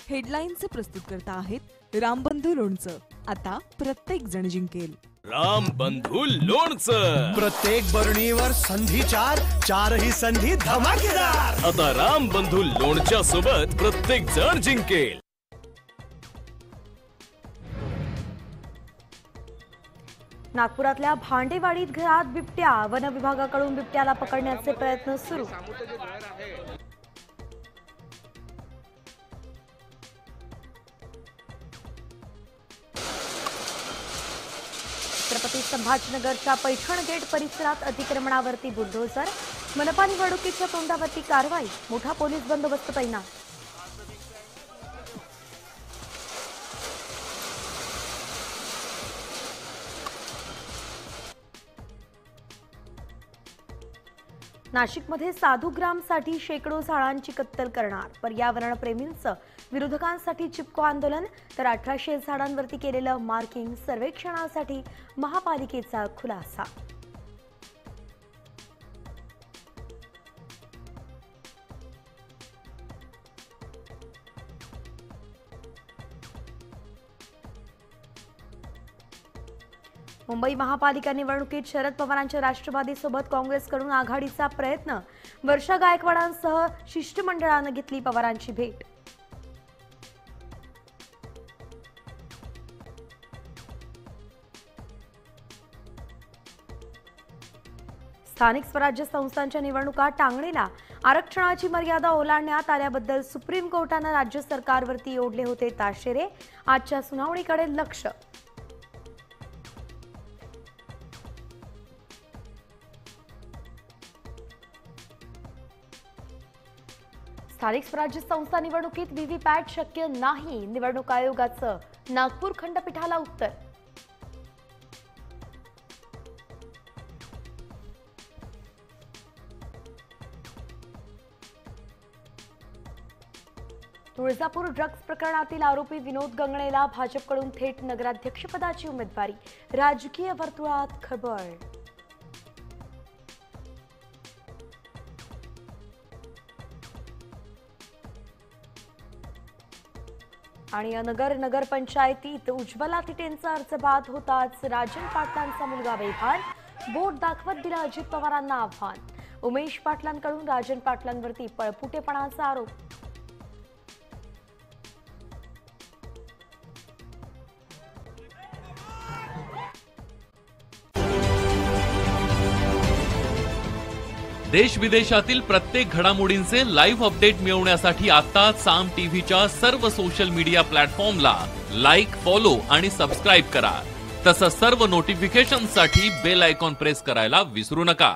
हेडलाईनचे प्रस्तुतकर्ता आहेत रामबंधू लोणचं। आता प्रत्येक जण जिंकेल। रामबंधू लोणचं। प्रत्येक बरणीवर संधी चार, चारही संधी धमाकेदार। आता रामबंधू लोणच्या सोबत प्रत्येक जण जिंकेल। नागपुरातल्या भांडेवाडीत घरात बिबट्या, वन विभागाकडून बिबट्याला पकडण्याचे प्रयत्न सुरू। छत्रपती संभाजीनगरच्या पैठण गेट परिसरात अतिक्रमणावरती बुलडोझर, मनपा निवडणुकीच्या तोंडावरती कारवाई, मोठा पोलीस बंदोबस्त तैनात। नाशिकमध्ये साधुग्रामसाठी शेकडो झाडांची कत्तल करणार, पर्यावरण प्रेमींचं विरोधकांसाठी चिपको आंदोलन, तर 1800 झाडांवरती केलेलं मार्किंग सर्वेक्षणासाठी महापालिकेचा खुलासा। मुंबई महापालिका निवडणुकीत शरद पवारांच्या राष्ट्रवादीसोबत काँग्रेसकडून आघाडीचा प्रयत्न, वर्षा गायकवाडांसह शिष्टमंडळानं घेतली पवारांची भेट। स्थानिक स्वराज्य संस्थांच्या निवडणुका टांगणीला, आरक्षणाची मर्यादा ओलांडण्यात आल्याबद्दल सुप्रीम कोर्टानं राज्य सरकारवरती ओढले होते ताशेरे, आजच्या सुनावणीकडे लक्ष। स्थानिक स्वराज्य संस्था निवडणुकीत व्हीव्हीपॅट शक्य नाही, निवडणूक आयोगाचं नागपूर खंडपीठाला उत्तर। तुळजापूर ड्रग्ज प्रकरणातील आरोपी विनोद गंगणेला भाजपकडून थेट नगराध्यक्षपदाची उमेदवारी, राजकीय वर्तुळात खळबळ। आणि नगरपंचायतीत उज्ज्वला तिटेंचा अर्ज बाद होताच राजन पाटलांचा मुलगा बेभान, बोट दाखवत दिलं अजित पवारांना आव्हान, उमेश पाटलांकडून राजन पाटलांवरती पळपुटेपणाचा आरोप। देश विदेशातील प्रत्येक घडामोडींचे लाईव्ह अपडेट मिळवण्यासाठी आता साम टीव्हीच्या सर्व सोशल मीडिया प्लॅटफॉर्मला लाईक, फॉलो आणि सबस्क्राईब करा। तसंच सर्व नोटिफिकेशनसाठी बेल आयकॉन प्रेस करायला विसरू नका।